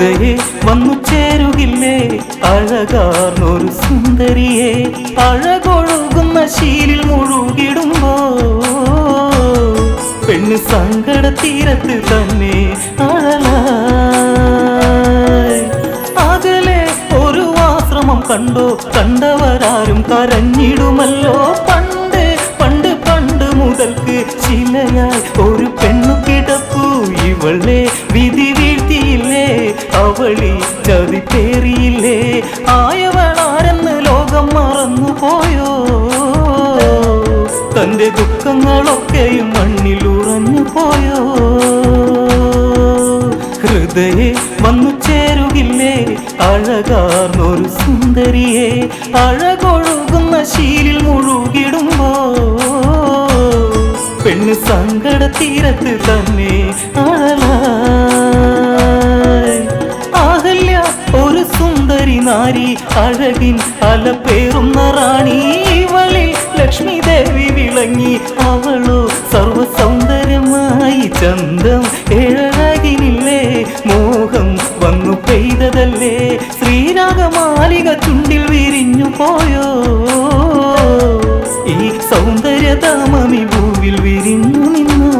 ഹൃദയെ വന്നു ചേരുകില്ലേ അഴകാർന്നൊരു സുന്ദരിയെ അഴകൊഴുകുന്ന ശീലിൽ മുഴുകിടുമ്പോ പെണ്ണ് സങ്കട തീരത്ത് തന്നെ അഴലായി അകലെ ഒരു ആശ്രമം കണ്ടോ കണ്ടവരാരും കരഞ്ഞിടുമല്ലോ പണ്ട് പണ്ട് പണ്ട് മുതൽക്ക് ശിലയായി ഒരു പെണ്ണു കിടപ്പു ഇവളെ വിധി വീഴ്ത്തിയില്ലേ അവളി ചതി പേറിയില്ലേ ആയവളാരെന്ന് ലോകം മറന്നു പോയോ തന്റെ ദുഃഖങ്ങളൊക്കെയും മണ്ണിൽ ഉറഞ്ഞു പോയോ ഹൃദയെ വന്നു ചേരുകില്ലേ അഴകാർന്നൊരു സുന്ദരിയെ അഴകൊഴുകുന്ന ശീലിൽ മുഴുകിടുമ്പോ പെണ്ണ് സങ്കട തീരത്ത് തന്നെ അഴലായി അഹല്യ ഒരു സുന്ദരി നാരി അഴകിൻ അലപ്പേറുന്ന റാണി ഇവളിൽ ലക്ഷ്മി ദേവി വിളങ്ങി അവളോ സർവസൗന്ദര്യമായി ചന്തം ഏഴഴകിനില്ലേ മോഹം വന്നു പെയ്തതല്ലേ ശ്രീരാഗമാലിക ചുണ്ടിൽ വിരിഞ്ഞു പോയോ ഈ സൗന്ദര്യധാമമി ഭൂവിൽ വിരിഞ്ഞു നിന്നു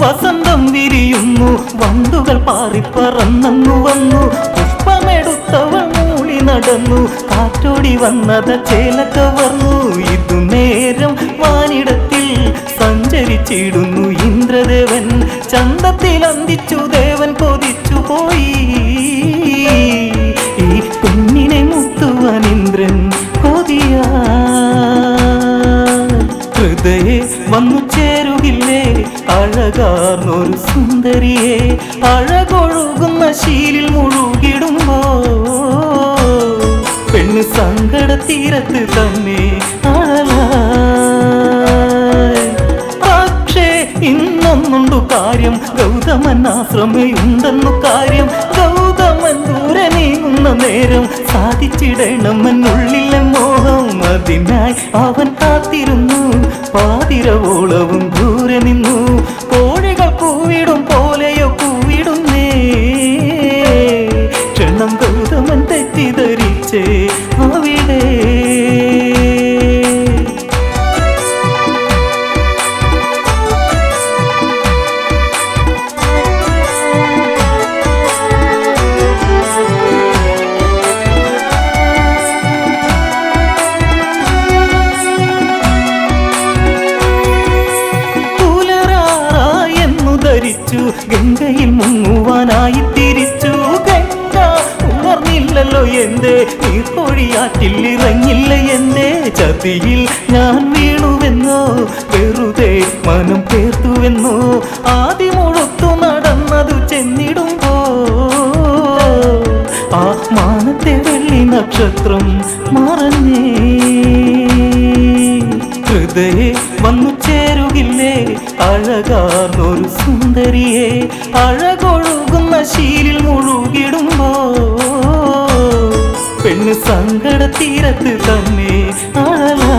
വസന്തം വിരിയുന്നു വണ്ടുകൾ പാറിപ്പറന്നു വന്നു പുഷ്പമെടുത്തവൾ മൂളി നടന്നു കാറ്റോടി വന്നത് ചേല കവർന്നു ഇതു നേരം വാനിടത്തിൽ സഞ്ചരിച്ചിടുന്നു ഇന്ദ്രദേവൻ ചന്തത്തിൽ അന്തിച്ചു ദേവൻ കൊതിച്ചു പോയി ഈ പെണ്ണിനെ മുത്തുവാൻ ഇന്ദ്രൻ കൊതിയാ ഹൃദയെ വന്നു ചേരുകില്ലേ അഴകാർന്നൊരു സുന്ദരിയെ അഴകൊഴുകുന്ന ശീലിൽ മുഴുകിടുമ്പോ പെണ്ണ് സങ്കട തീരത്ത് തന്നെ അഴലായി പക്ഷേ ഇന്നൊന്നുണ്ടു കാര്യം ഗൗതമൻ ആശ്രമയുണ്ടെന്നു കാര്യം ഗൗതമൻ ദൂരെ നീങ്ങുന്ന നേരം സാധിച്ചിടണമെന്നുള്ളിലെ മോഹം അതിനായി അവൻ കാത്തിരുന്നു പാതിരവോളവും ദൂരെ നിന്നു കോഴികൾ കൂവിടും പോലെയോ കൂവിടുന്നേ ക്ഷണം ഗൗതമൻ തെറ്റിദ്ധരിച്ചേ അവിടെ ഗംഗയിൽ മുങ്ങുവാനായി തിരിച്ചു ഗംഗ ഉണർന്നില്ലല്ലോ എന്തേ നീർക്കൊഴിയാറ്റിൽ ഇറങ്ങില്ല എന്തേ ചതിയിൽ ഞാൻ വീണുവെന്നോ വെറുതെ മനം പേർത്തുവെന്നോ ആദ്യമൊഴുത്തു നടന്നതു ചെന്നിടുമ്പോ ആ മാനത്തെ വെള്ളി നക്ഷത്രം മറഞ്ഞേ ഹൃദയെ വന്നു ചേരുകില്ലേ അഴകാർന്നൊരു സുന്ദരിയെ അഴകൊഴുകുന്ന ശീലിൽ മുഴുകിടുമ്പോ പെണ്ണ് സങ്കട തീരത്ത് തന്നെ അഴലായി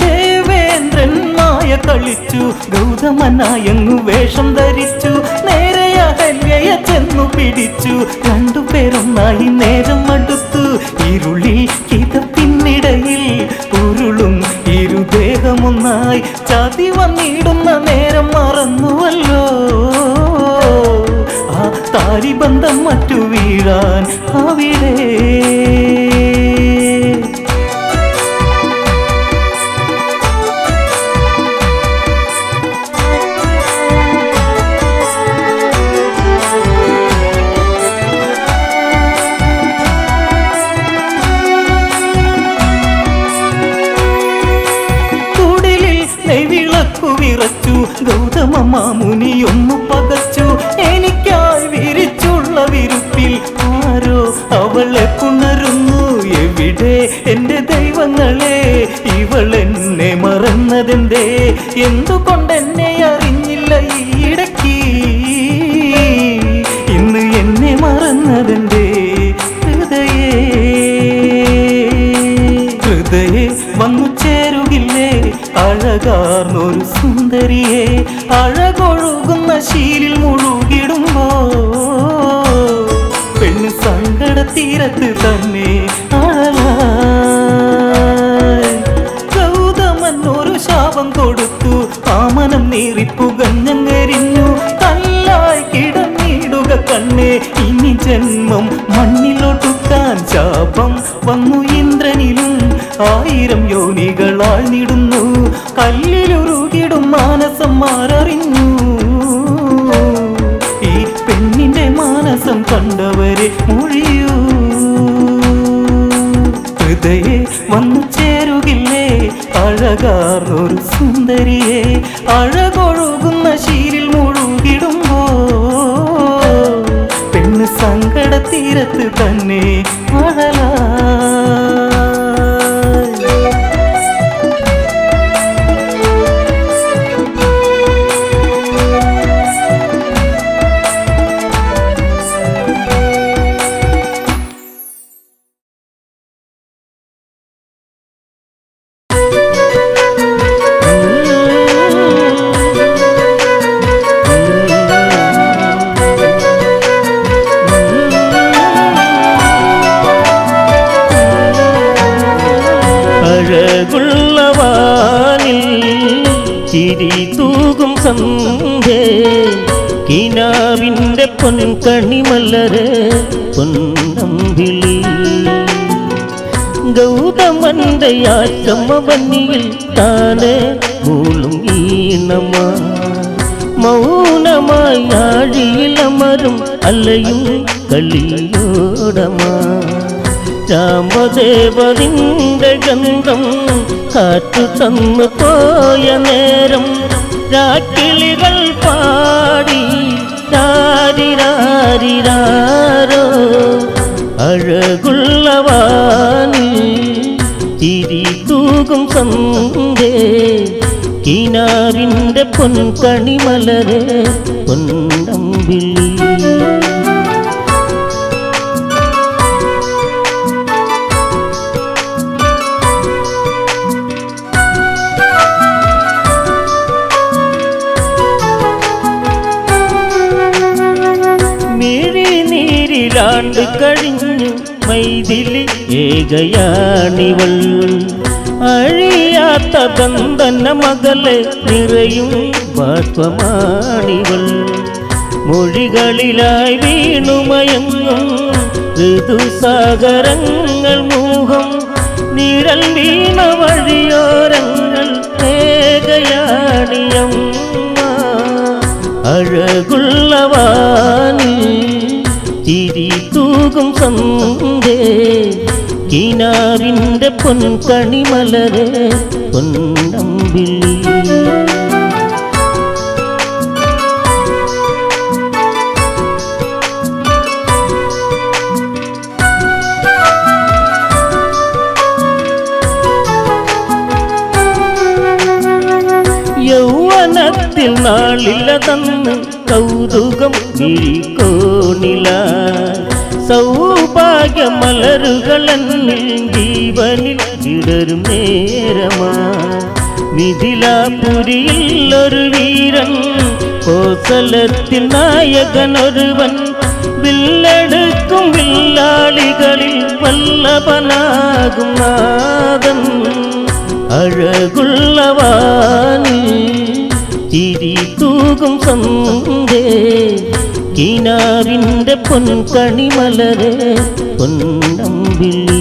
ദേവേന്ദ്രൻ മായ കളിച്ചു ഗൗതമനായങ്ങു വേഷം ധരിച്ചു നേരെ അഹല്യയെ ചെന്നു പിടിച്ചു രണ്ടുപേരൊന്നായി നേരം അടുത്തു ഇരുളിൽ കിതപ്പിന്നിടയിൽ ഉരുളും ഇരുദേഹമൊന്നായി ചതി വന്നിടുന്ന നേരം മറന്നുവല്ലോ ആ താലിബന്ധം മറ്റു വീഴാൻ അവിടെ വിറച്ചു ഗൗതമ മാമുനിയൊന്നു പകച്ചു എനിക്കായി വിരിച്ചുള്ള വിരുപ്പിൽ ആരോ അവളെ പുണരുന്നു എവിടെ എന്റെ ദൈവങ്ങളെ ഇവളെന്നെ മറന്നതെന്തേ എന്തുകൊണ്ടെന്നെ അറിഞ്ഞില്ല ഈയിടയ്ക്ക് ഇന്ന് എന്നെ മറന്നതെന്റെ ഹൃദയേ വന്നു ചേരുകില്ലേ അഴകാർന്നൊരു സുന്ദരിയെ അഴകൊഴുകുന്ന ശീലിൽ മുഴുകിടുമ്പോ പെണ്ണ് സങ്കട തീരത്ത് തന്നെ ഗൗതമൻ ഒരു ശാപം കൊടുത്തു ആ മനം നീറിപ്പുകഞ്ഞെരിഞ്ഞു കല്ലായി കിടന്നിടുക കണ്ണേ ഇനി ജന്മം മണ്ണിലൊട്ടുക്കാൻ ശാപം വന്നു ഇന്ദ്രനിലും 1000 യോനികളായി നിടുന്നു കല്ലിലുരുകിടും മാനസം മാററിഞ്ഞു ഈ പെണ്ണിന്റെ മാനസം കണ്ടവരെ മൊഴിയൂ ഹൃദയേ വന്നു ചേരുകില്ലേ അഴകാർന്നൊരു സുന്ദരിയെ അഴകൊഴുകുന്ന ശീലിൽ മുഴുകിടുമ്പോ പെണ്ണ് സങ്കട തീരത്ത് തന്നെ അഴലാ ചിരി തൂകും സന്ധ്യേ കിനാവിൻ്റെ പൊൻകണിമലര് പൊന്നമ്പിളി ഗൗതമന്റെ ആശ്രമവന്നിയിൽ താനെ മൂളും ഈണമാ മൗനമായി ആഴിയിലമരും അലയും കളിയോടമാ രാമദേവനിന്റെ ഗന്ധം കാറ്റു തന്നു പോയ നേരം രാക്കിളികൾ പാടി രാരിരാരിരാരോ അഴകുള്ളവാനിൽ ചിരി തൂകും സന്ധ്യേ കിനാവിൻ്റെ പൊൻകണിമലരെ പൊന്നമ്പിളി ാണ്ട് കഴിഞ്ഞു മൈഥിലി ഏകയാണിവൾ അഴിയാത്ത ബന്ധന മകളെ നിറയും ബാഷ്പമാണിവൾ മൊഴികളിലായി വീണുമയങ്ങും ഋതുസാഗരങ്ങൾ മൂഹം നിഴൽ വീണ വഴിയോരങ്ങൾ ഏകയാണിയമ്മ അഴകുള്ളവാനിൽ ചിരി തൂകും സന്ധ്യേ കിനാവിൻ്റെ പൊൻകണിമലരെ പൊന്നമ്പിളി യൗവനത്തിൽ നാളിലതന്ന് കൗതുകം വിഴിക്കോണില സൗഭാഗ്യമലരുകളെന്നിൽ ജീവനിൽ വിടരും നേരമാ മിഥിലാപുരിയിൽ ഒരു വീരൻ കോസലത്തിൽ നായകനൊരുവൻ വില്ലെടുക്കും വില്ലാളികളിൽ വല്ലഭനാകും നാദൻ അഴകുള്ളവാനിൽ ചിരി തൂകും സന്ധ്യേ കിനാവിൻ്റെ പൊൻകണിമലരെ പൊന്നമ്പിളി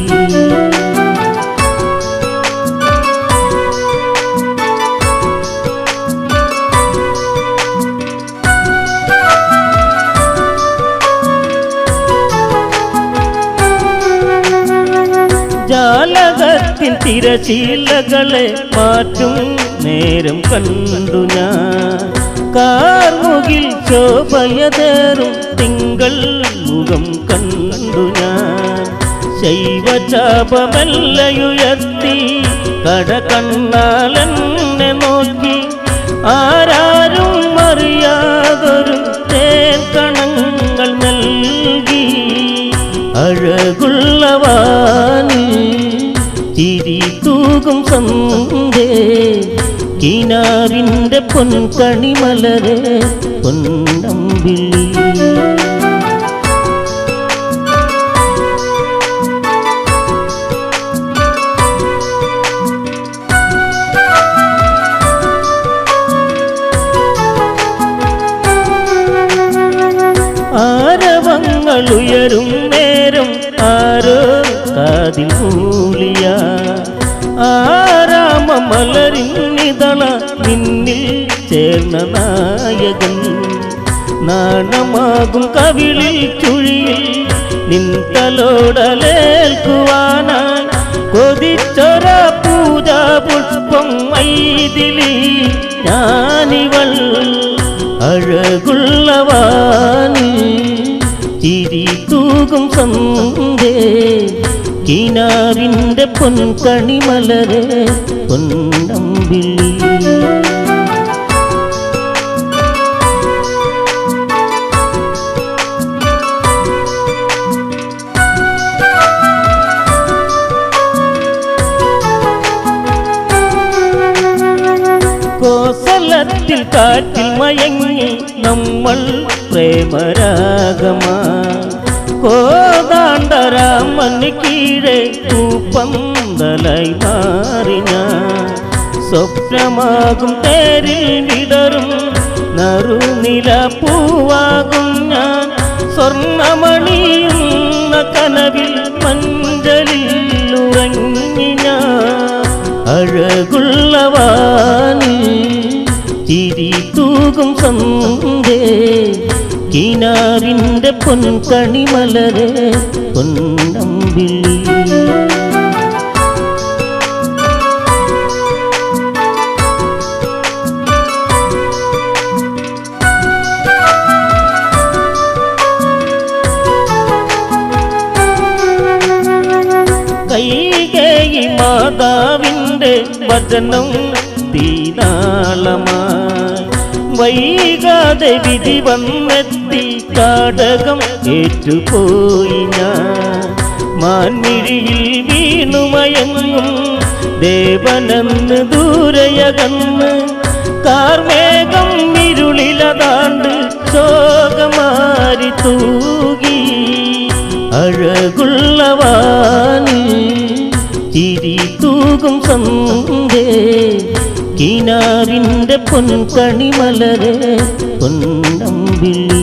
ജാലകത്തിൻ തിരശീലകളെ മാറ്റും നേരം കണ്ടു ഞാൻ കാർമുകിൽ ശോഭയതേറും തിങ്കൾ മുഖം കണ്ടു ഞാൻ ശൈവചാപമെല്ലയുയർത്തി കടകണ്ണാലെന്നെ നോക്കി ആരാരും അറിയാതൊരു തേൻ കണങ്ങൾ നൽകി അഴകുള്ളവാനിൽ ചിരി തൂകും സന്ധ്യേ കിനാവിൻ്റെ പൊൻകണിമലരെ പൊന്നമ്പിളി ആരവങ്ങളുയരും നേരം ആരോ കാതിൽ മൂളിയ ആരാമമലരിന്നിതള നിന്നിൽ ചേർന്ന നായകൻ നാണമാകും കവിളിൽ ചുഴിയിൽ നിൻതലോടലേൽക്കുവാനായി കൊതിച്ചൊര പൂജാ പുഷ്പം മൈതിലി ഞാനിവൾ അഴകുള്ളവാനിൽ ചിരി തൂകും സന്ധ്യേ കിനാവിൻ്റെ പൊൻകണിമലരെ പൊന്നമ്പിളി കോസലത്തിൽ കാറ്റിൽ മയങ്ങി നമ്മൾ പ്രേമരാഗമാ കോതാണ്ടരാമന് കീഴെ പൂപ്പന്തലായി മാറിഞ്ഞ സ്വപ്നമാകും തേരിൽ വിടരും നറുനില പൂവാകും ഞാൻ സ്വർണമണിയുന്ന കനവിൽ മഞ്ചലിൽ ഉറങ്ങി ഞാൻ അഴകുള്ളവാനിൽ ചിരി തൂകും സന്ധ്യേ കിനാവിൻ്റെ പൊൻകണിമലരെ പൊന്നമ്പിളി കൈകേയി മാതാവിൻ്റെ വചനം തീനാളമായി വൈകാതെ വിധി വന്നെത്തി കാടകം ഏറ്റുപോയി ഞാൻ മാൻമിഴിയിൽ വീണുമയങ്ങും ദേവനെന്ന് ദൂരയകന്ന് കാർമേഘം ഇരുളിലതാണ്ട് ശോകമാരി തൂകി അഴകുള്ളവാനിൽ ചിരി തൂകും സന്ധ്യേ കിനാവിൻ്റെ പൊൻകണിമലരെ പൊന്നമ്പിളി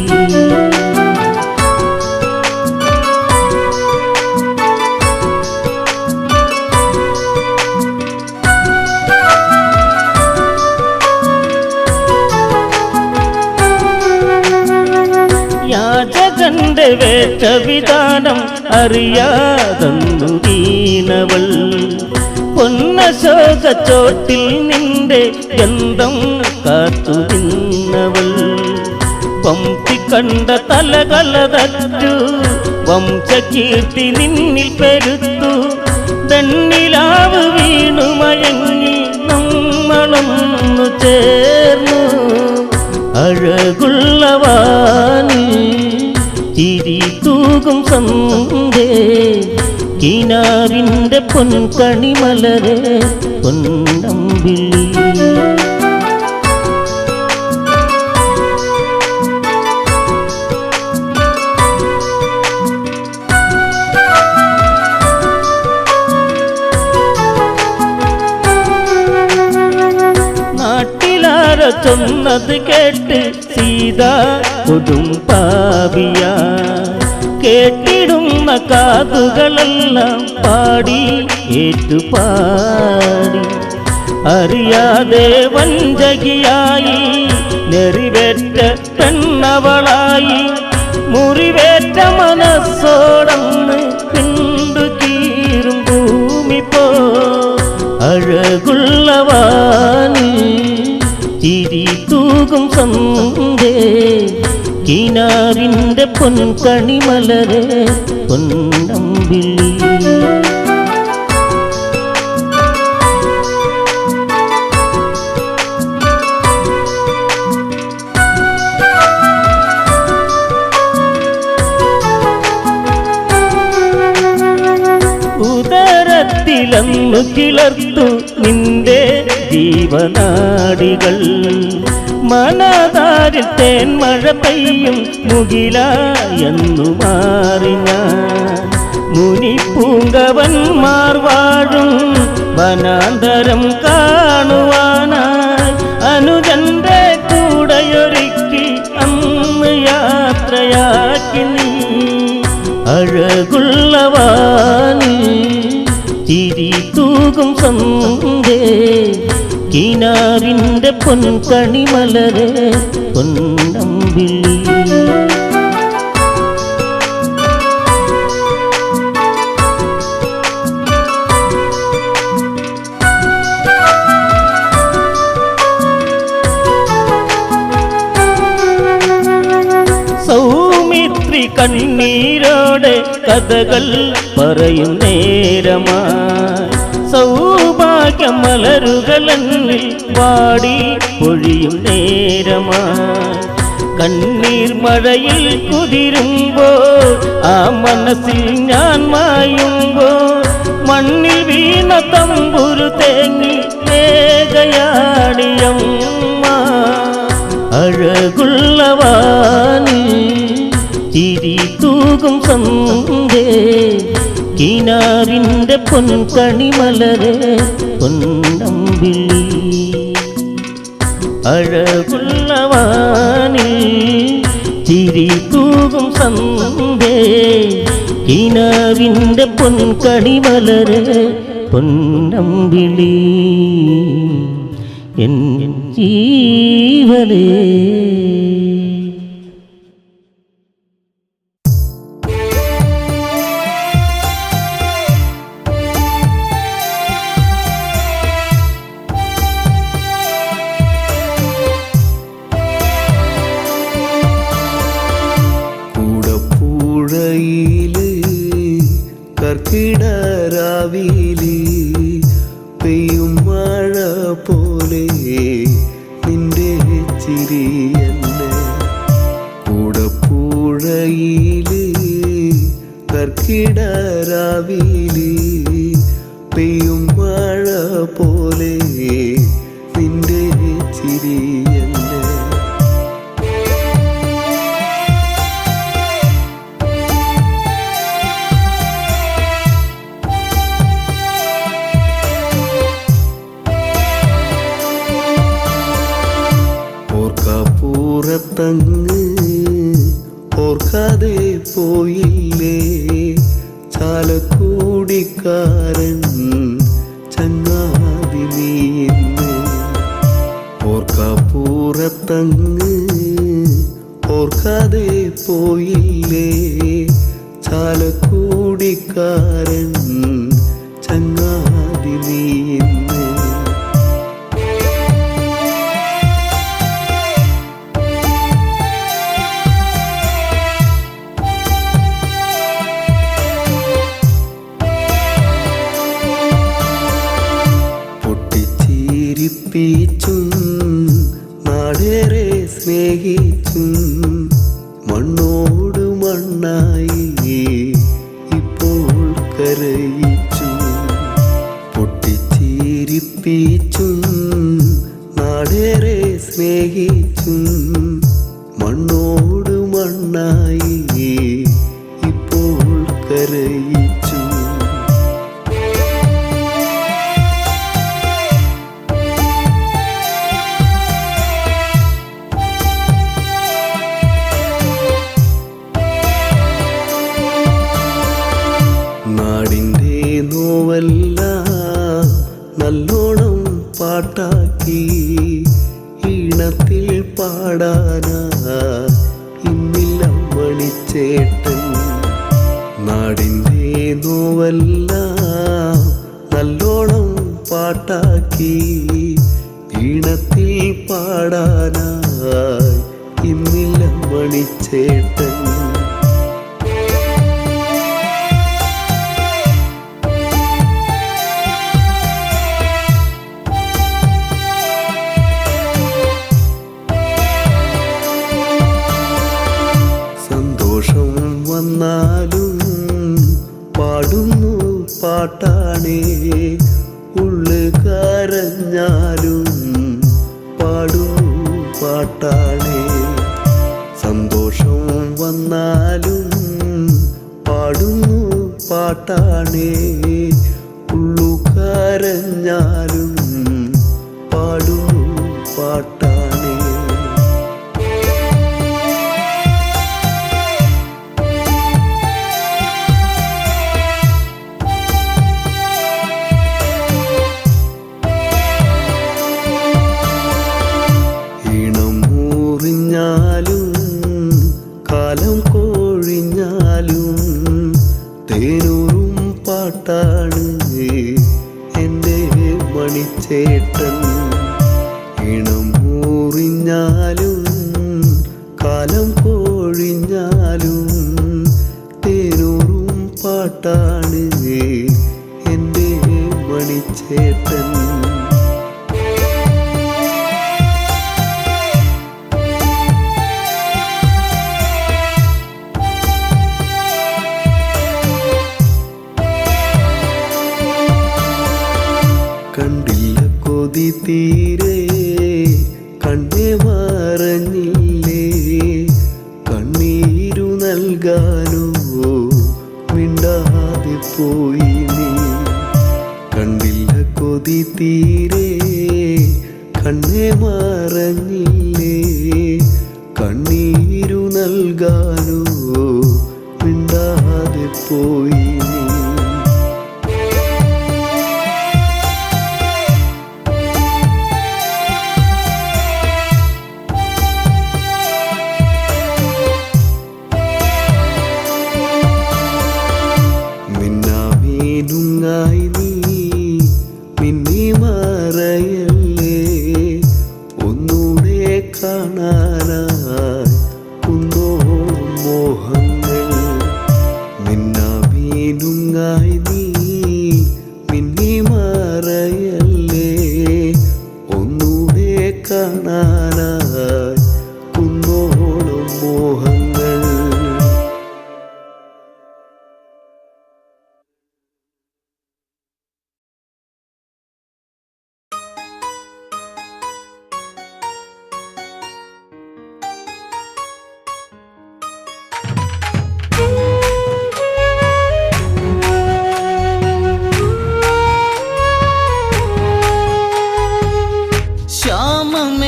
യാചകന്റെ വേഷവിധാനം അറിയാതെന്നു വീണവൾ പൊന്നശോക ചോട്ടിൽ നിന്റെ ഗന്ധം കാത്തു നിന്നവൾ പമ്പി കണ്ട തലകളതറ്റു വംശകീർത്തി നിന്നിൽ പെരുത്തു വെണ്ണിലാവ് വീണു മയങ്ങി നമ്മളൊന്നു ചേർന്നു അഴകുള്ളവാനിൽ ചിരി തൂകും സന്ധ്യേ കിനാവിൻ്റെ പൊൻകണിമലരെ പൊന്നമ്പിളി നാട്ടിലാരോ ചൊന്നത് കേട്ട് സീത കൊടും പാപിയ കേട്ടിടുന്ന കാതുകളെല്ലാം പാടി ഏറ്റുപാടി അറിയാതെ വഞ്ചകിയായി നെറിവേറ്റ പെണ്ണവളായി മുറിവേറ്റ മനസ്സോടന്ന് പിണ്ടു കീറും ഭൂമി പോ അഴകുള്ളവാനിൽ ചിരി തൂകും സന്ധ്യേ കിനാവിൻ്റെ പൊൻകണിമലരെ പൊന്നമ്പിളി മനസ്സിലന്നു കിളർത്തു നിന്റെ ജീവനാടികൾ. മനതാരിൽ തേൻ മഴ പെയ്യും മുകിലായെന്നു മാറി ഞാൻ. മുനിപ്പൂങ്കവന്മാർ വാഴും വനാന്തരം കാണുവാനായി അനുജന്റെ കൂടെയൊരുക്കി അന്ന് യാത്രയാക്കി നീ. അഴകുള്ളവാനി ചിരി തൂകും സന്ധ്യേ കിനാവിൻ്റെ പൊൻകണിമലരെ പൊന്നമ്പിളി. സൗമിത്രി കണ്ണീരോടെ കഥകൾ പറയും നേരമായി. സൗഭാഗ്യമലരുകളെന്നിൽ വാടി പൊഴിയും നേരമായി. കണ്ണീർ മഴയിൽ കുതിരുമ്പോൾ ആ മനസ്സിൽ ഞാൻ മായുമ്പോൾ മണ്ണിൽ വീണ തമ്പുരു തേങ്ങി വേഗയാടിയമ്മ. അഴകുള്ളവാനി ചിരി തൂകും സന്ധ്യേ കിനാവിൻ്റെ പൊൻകണിമലരെ പൊന്നമ്പിളി. അഴകുള്ളവാനി ചിരി തൂകും സന്ധ്യേ കിനാവിൻ്റെ പൊൻകണിമലരെ പൊന്നമ്പിളി. എൻ ജീവനേ കർക്കിടരാവിലി പെയ്യും മഴ പോലെ നിന്റെ ചിരിയല്ലേ. കൂടപ്പുഴയില് കർക്കിടരാവിലി പെയ്യും മഴ പോലെ നിന്റെ ചിരിയല്ലേ. ഓർക്കപ്പുറത്തങ്ങ് ഓർക്കാതെ പോയില്ലേ ചാലക്കുടിക്കാരൻ ചങ്ങാതി നീന്ന്. ഓർക്കപ്പുറത്തങ്ങ് ഓർക്കാതെ പോയില്ലേ ചാലക്കുടിക്കാരൻ ചങ്ങാതി നീന്ന്. പൊട്ടിച്ചിരിപ്പിച്ചും നാടേറെ സ്നേഹിച്ചും മണ്ണോട് മണ്ണായി ഇപ്പോൾ കരയിച്ചു. പൊട്ടിച്ചിരിപ്പിച്ചും നാടേറെ സ്നേഹിച്ചും മണ്ണോട് മണ്ണായി ഇപ്പോൾ കരയിച്ചു. നാടിൻ്റെ നോവെല്ലാം നല്ലോണം പാട്ടാക്കി ഈണത്തിൽ പാടാനാ ഇന്നില്ല മണിച്ചേട്ടൻ. നാടിൻ്റെ നോവെല്ലാം നല്ലോണം പാട്ടാക്കി ഈണത്തിൽ പാടാനായി ഇന്നില്ല മണിച്ചേട്ടൻ. സന്തോഷം വന്നാലും പാടുന്നു പാട്ടാണേ, ഉള്ളു കരഞ്ഞാലും പാടുന്നു പാട്ടാണേ, സന്തോഷം വന്നാലും പാടുന്നു പാട്ടാണേ, ഉള്ളു കരഞ്ഞാലും പാടുന്നു പാട്ടാണേ. ഈണം മുറിഞ്ഞാലും കാലം കൊഴിഞ്ഞാലും തേനൂറും പാട്ടാണ് എൻ്റെ മണിച്ചേട്ടൻ. ഈണം മുറിഞ്ഞാലും കാലം കൊഴിഞ്ഞാലും തേനൂറും പാട്ടാണ് എൻ്റെ മണിച്ചേട്ടൻ. കണ്ടില്ല കൊതി തീരെ കണ്ണേ മറഞ്ഞില്ലേ, കണ്ണീരു നൽകാനോ മിണ്ടാതെ പോയി നീ. കണ്ടില്ല കൊതി തീരെ കണ്ണേ മറഞ്ഞില്ലേ, കണ്ണീരു നൽകാനോ മിണ്ടാതെ പോയി നീ. മിന്നാമീനുങ്ങായി നീ മിന്നി മറയല്ലേ, ഒന്നൂടെ കാണാനായി കുന്നോളം മോഹങ്ങൾ. മിന്നാമീനുങ്ങായി നീ മിന്നി മറയല്ലേ, ഒന്നൂടെ കാണാനായി കുന്നോളം മോഹങ്ങൾ.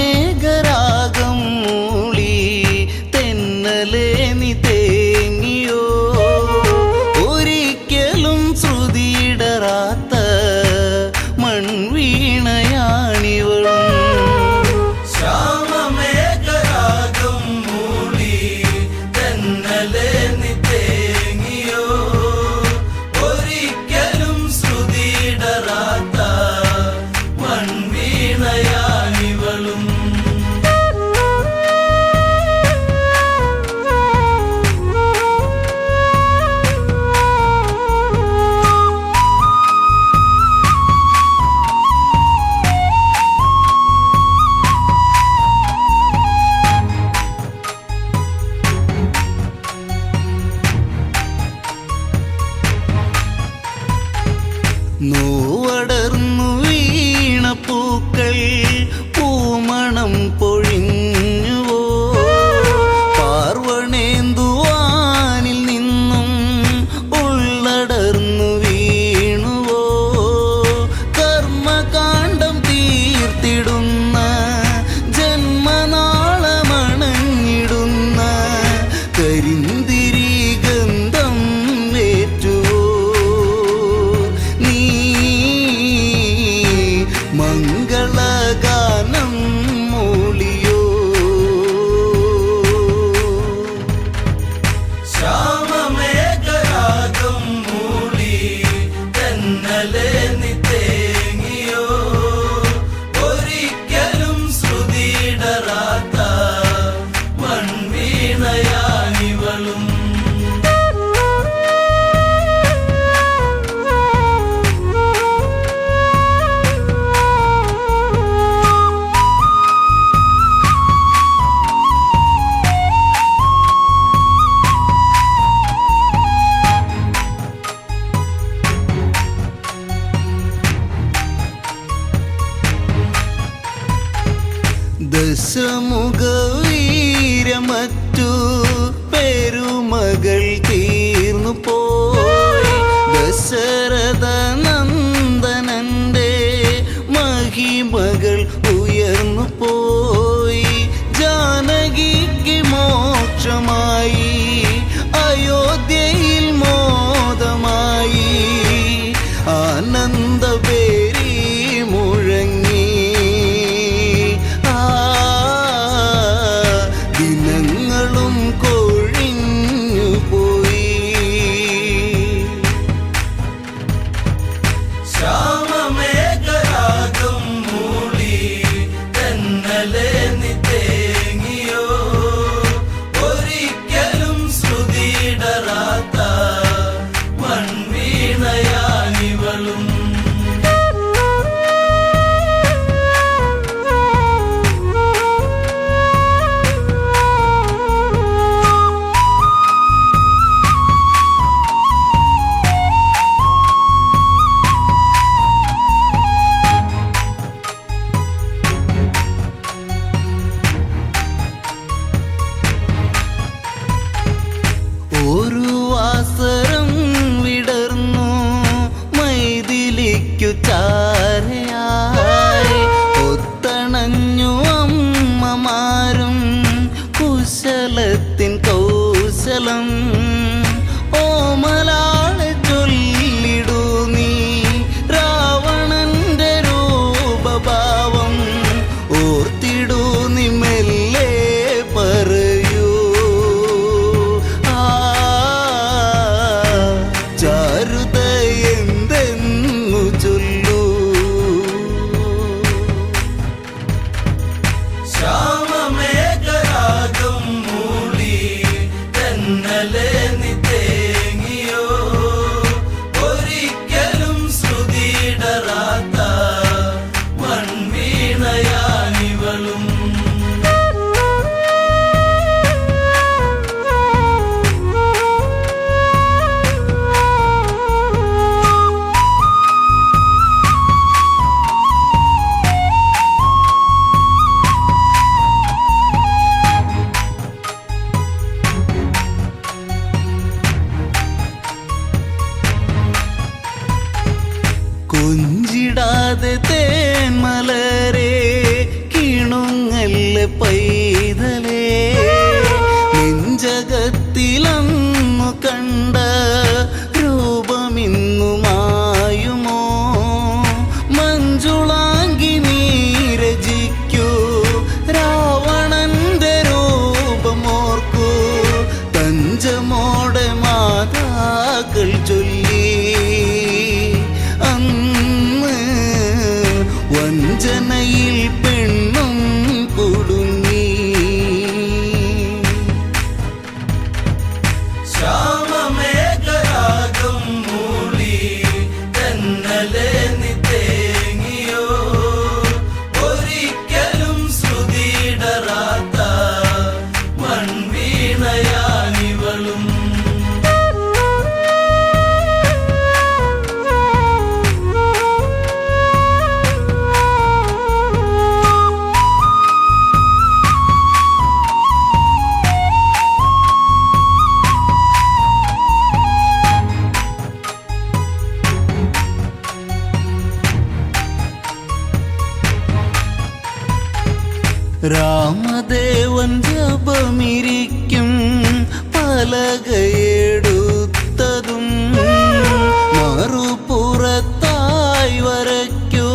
ശ്യാമമേഘരാഗം മൂളി തെന്നലേ നീ തേങ്ങിയോ, ഒരിക്കലും ശ്രുതിയിടറാത്ത മൺവീണയാണിവളും. ശ്യാമമേഘരാഗം മൂളി തെന്നലേ നീ തേങ്ങിയോ, ഒരിക്കലും ശ്രുതിയിടറാത്ത മൺവീണയാണിവളും. നോവടർന്നു വീണ പൂക്കൾ പൂമണം പൊഴിഞ്ഞുവോ, പാർവണേന്തുവാനിൽ നിന്നും ഉള്ളടർന്നു വീണുവോ, കർമ്മകാണ്ഡം തീർത്തിടുന്ന ജന്മനാളമണഞ്ഞിടുന്ന കരിന്തിരി ഗന്ധം ഏറ്റുവോ നീ. മംഗളഗാന ദശമുഖ വീരമറ്റു പെരുമകൾ തീർന്നു പോയി. ദശരഥ നന്ദനന്റെ മഹിമകൾ ഉയർന്നു പോയി. ജാനകിക്ക് മോക്ഷമായി, അയോധ്യയിൽ മോദമായി. ആനന്ദപേരി മുഴങ്ങി, ദിനങ്ങളും കൊഴിഞ്ഞു പോയി. ശ്യാമമേഘരാഗം മൂളി തെന്നലെ നീ തേങ്ങിയോ, ഒരിക്കലും ശ്രുതിയിടറാത്ത മൺവീണയാനിവളും. ഒരു വാസരം വിടർന്നു മൈഥിലിക്കു ചാരയായി. ഒത്തണഞ്ഞു അമ്മമാരും കുശലത്തിൻ കൗശലം. ഓമലാളെ ചൊല്ലിടൂ നീ രാവണന്റെ രൂപഭാവം. ഓർത്തിടൂ നീ മെല്ലെ പറയൂ, ചാരുത എന്തെന്നു ചൊല്ലൂ. ശ്യാമമേഘരാഗം മൂളി തെന്നലെ നീ തേങ്ങിയോ, ഒരിക്കലും ശ്രുതിയിടറാത്ത മൺവീണയാനിവളും. കൊഞ്ചിടാതെ തേന്മലരെ കിണുങ്ങല്ല പൈതലേ. നെഞ്ചകത്തിലന്നു കണ്ട രൂപമിന്നു മായുമോ. മഞ്ജുളാങ്കി നീരജിക്കൂ രാവണന്റെ രൂപമോർക്കൂ. തഞ്ചമോടെ മാതാക്കൾ ചൊല്ലി അന്ന് വഞ്ചനയിൽ പെണ്ണും കുടുങ്ങി. ശ്യാമമേഘരാഗം മൂളി തെന്നലെ നീ തേങ്ങിയോ, ഒരിക്കലും ശ്രുതിയിടറാത്ത മൺവീണയാനിവളും. ഒരു ശ്യാമമേഘരാഗം മൂളി തെന്നലെ നീ തേങ്ങിയോ, ഒരിക്കലും ശ്രുതിയിടറാത്ത മൺവീണയാനിവളും. ശ്യാമമേഘരാഗം മൂളി തെന്നലെ നീ തേങ്ങിയോ, ഒരിക്കലും ശ്രുതിയിടറാത്ത മൺവീണയാനിവളും. രാമദേവൻ ജപമിരിക്കും പലകയെടുത്തതും മറുപുറത്തായി വരയ്ക്കൂ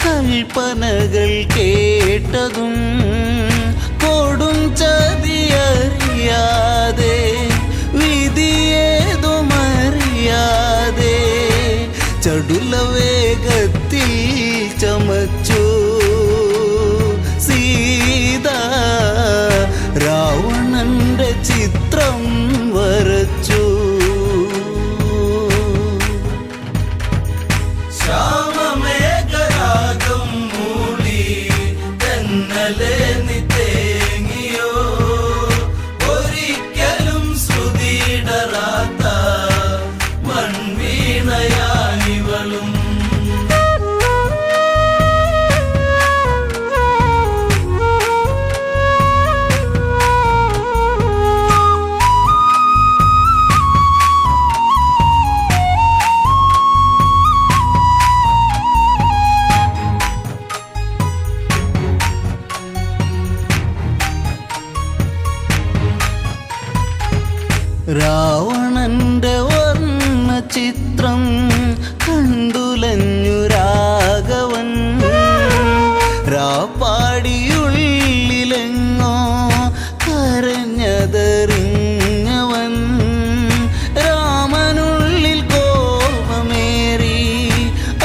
കൽപ്പനകൾ കേട്ടതും കൊടും ചതിയറിയാതെ വിധിയേതുമറിയാതെ ചടുല വേഗത്തിൽ ചമച്ചു സീത രാവണന്റെ ചിത്രം വരച്ചു. ശ്യാമമേഘരാഗം മൂളി തെന്നലെ നീ തേങ്ങിയോ, ഒരിക്കലും ശ്രുതിയിടറാത്ത മൺവീണയാനിവളും. ചിത്രം കണ്ടുലഞ്ഞു രാഘവൻ രാപ്പാടിയുള്ളിലെങ്ങോ കരഞ്ഞതറിഞ്ഞവൻ രാമനുള്ളിൽ കോപമേറി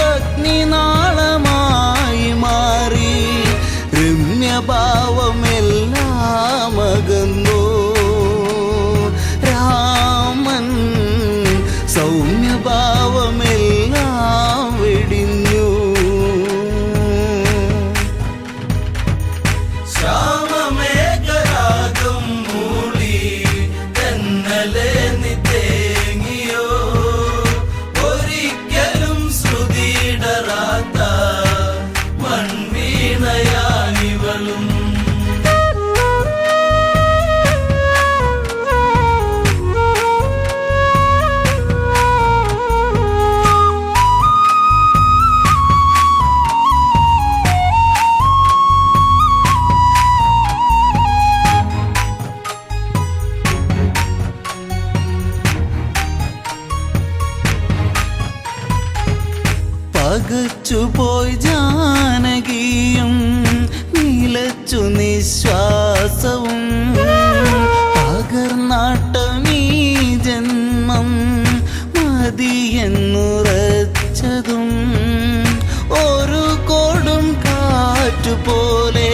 അഗ്നിനാളമായി മാറി രമ്യഭാവമെല്ലാം അകന്നു രാമൻ സൗമ്യഭാവമെല്ലാം വെടിഞ്ഞു ശ്യാമമേഘരാഗം മൂളി തെന്നലെ നീ തേങ്ങിയോ ഒരിക്കലും ശ്രുതിയിടറാത്ത മൺവീണയാനിവളും പകച്ചുപോയി ജാനകിയും നിലച്ചു നിശ്വാസവും പകർന്നാട്ടമീ ജന്മം മതിയെന്നുറച്ചതും ഒരു കൊടും കാറ്റുപോലെ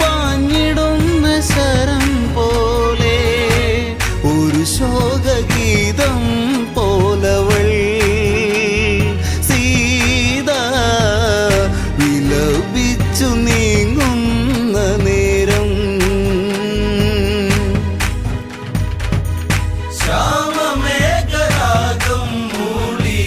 പാഞ്ഞിടുന്ന ശരം പോലെ ഒരു ശോകഗീതം പോലവൾ വിലപിച്ചു നീങ്ങുന്ന നേരം ശ്യാമമേഘരാഗം മൂളി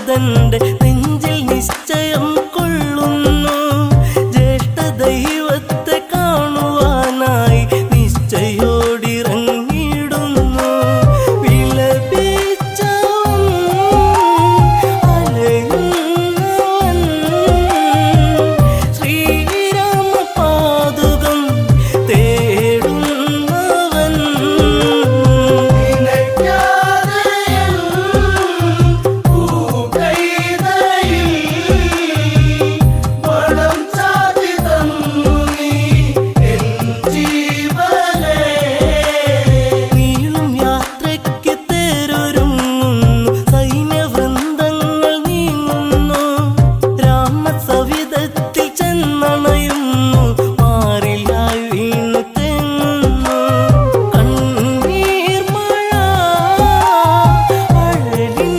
നാഥന്റെ നെഞ്ചിൽ നിശ്ചയം കൊള്ളുന്നു. ജ്യേഷ്ഠ ദൈവത്തെ കാണുവാനായി നിശ്ചയോടിറങ്ങിടുന്നു. വിലപിച്ചവൻ അലയുന്നവൻ ശ്രീരാമപാദുകം തേടുന്നവൻ. നീളും യാത്രയ്ക്ക് തേരൊരുങ്ങുന്നു. സൈന്യവൃന്ദങ്ങൾ നീങ്ങുന്നു. രാമസവിധത്തിൽ ചെന്നണയുന്നു. മാറിലായി വീണു തെങ്ങുന്നു. കണ്ണീർ മഴ അഴലിൻ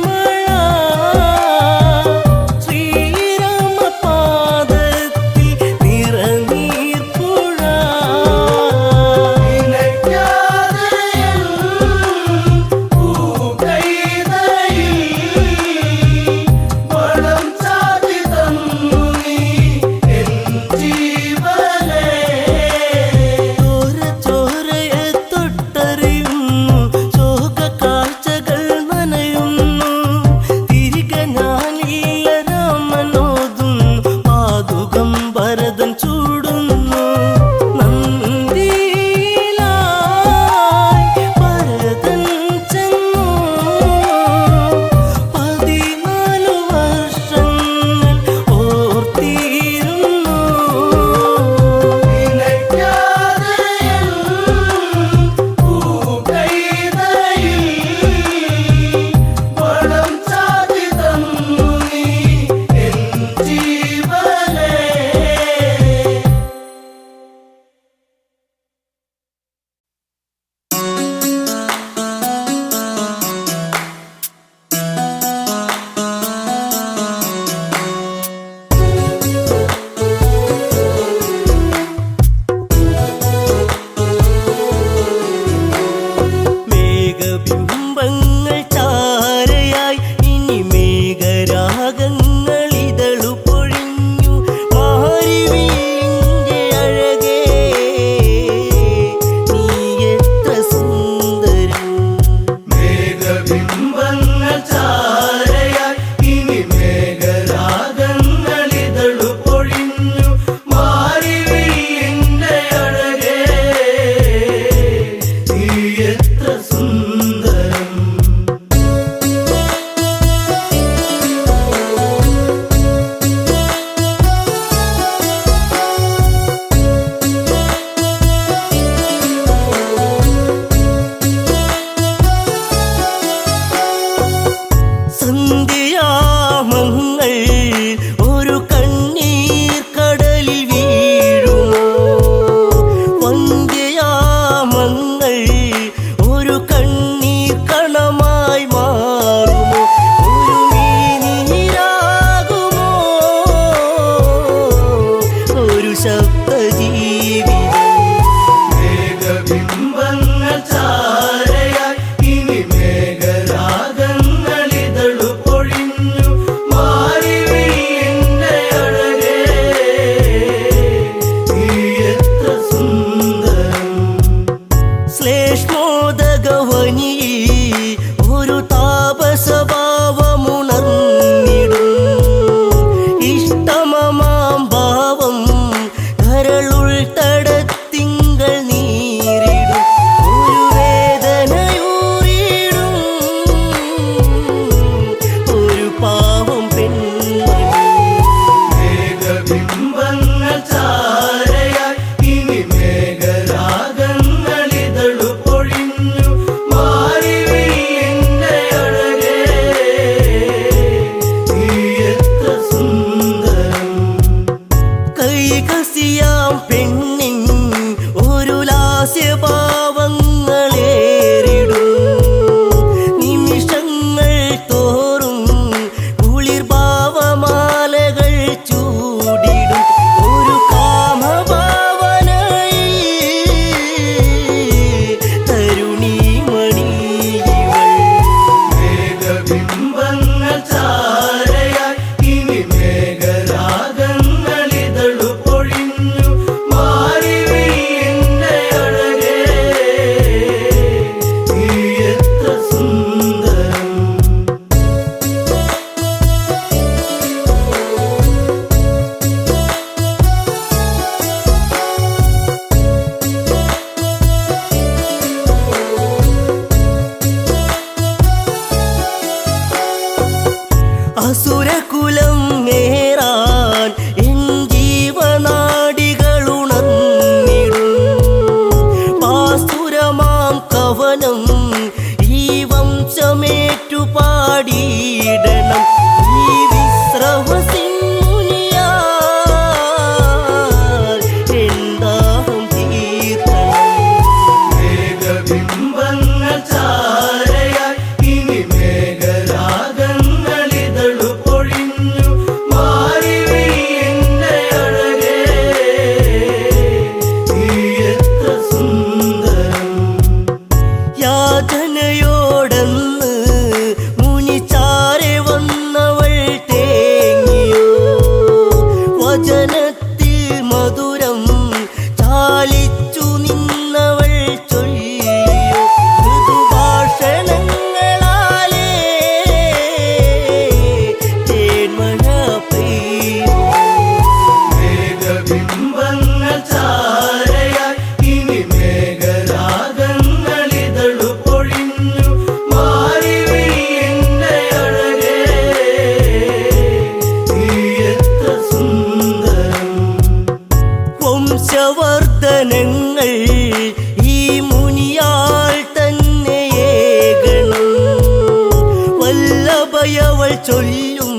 മഴ ശ്രീരാമപാദത്തിൽ നിറനീർ പുഴ. ചോരയെ തൊട്ടറിയുന്നു. ശോക കാഴ്ചകൾ നനയുന്നു. തിരികെ ഞാനില്ല രാമനോതുന്നു. പാതുകം ഭരതൻ ചൂടുന്നു. നന്ദിയിലായി ഭരതൻ ചെന്നു. 14 വർഷങ്ങൾ ഓർത്തിരുന്നു. മേഘബിംബങ്ങൾ ചാരയായി ഇനി മേഘരാഗങ്ങൾ ഇതളു പൊഴിഞ്ഞു. മാരിവില്ലിന്റെ അഴകേ നീ എത്ര സുന്ദരം. മേഘബിംബങ്ങൾ ചാരയായി ഇനി മേഘരാഗങ്ങൾ ഇതളു പൊഴിഞ്ഞു. മാരിവില്ലിന്റെ അഴകേ നീ എത്ര സുന്ദരം. സന്ധ്യാമങ്ങൾ ഒരു കണ്ണീർ കടലിൽ വീഴുമോ? വന്ധ്യാമങ്ങൾ ഒരു കണ്ണീർ കണമായി മാറുമോ? ഒരു നീരാകുമോ? ഒരു ശബ്ദജീവിതം. മേഘബിംബങ്ങൾ ചാരയായി ഇനി മേഘരാഗങ്ങൾ ഇതളു പൊഴിഞ്ഞു. മാരിവില്ലിന്റെ അഴകേ നീ എത്ര സുന്ദരം. ശ്ലേഷ്മോദകവനിയിൽ ഒരു താപസഭാവമുണർന്നിടും. ഇഷ്ടമമാം ഭാവം കരളുൾ തടത്തിങ്കൾ നീരിടും. ഒരു വേദനയൂറിടും ഒരു പാവം പെൺമണി. മേഘബിംബങ്ങൾ ചാരയായി ഇനി മേഘരാഗങ്ങൾ ഇതളു പൊഴിഞ്ഞു. മാരിവില്ലിന്റെ അഴകേ നീ എത്ര സുന്ദരം. കൈകസിയാം പെണ്ണിൻ ഒരു ലാസ്യഭാവങ്ങളേറിടും. നിമിഷങ്ങൾ തോറും കുളിർഭാവമാലകൾ ചൂടിടും. ഒരു കാമഭാവനയിൽ തരുണീമണി ഇവൾ. മേഘബിംബങ്ങൾ ചാരയായി അസുരകുലം നേരാൻ എൻ ജീവനാടികളുണർന്നിടും പാസുരമാം കവനം ഈ വംശമേറ്റു പാടിയിടണം ഈ വിശ്രവസിംഹുനിയാൽ എന്താഹം തീർക്കണം മേഘബിംബങ്ങൾ ചാരയായി ഇനി മേഘരാഗങ്ങളിതളു പൊഴിഞ്ഞു മാറി എന്റെ അഴകേ നീ എത്ര സുന്ദരം യാതനയോടന്ന് മുനിച്ചാരെ വന്നവൾ തേങ്ങിയോ വചനത്തിൽ മധുരം ചാലിച്ചു നിന്നവൾ ചൊല്ലിയോ മൃദുഭാഷണങ്ങളാലേ തേന്മഴ പെയ്യോ മേഘബിംബങ്ങൾ ചാരയായി ഇനി മേഘരാഗങ്ങളിതളു പൊഴിഞ്ഞു മാറി എന്റെ അഴകേ നീ എത്ര സുന്ദരം വംശവർദ്ധനങ്ങൾ ഈ മുനിയാൾ തന്നെയേകണം വല്ലഭയവൾ ചൊല്ലും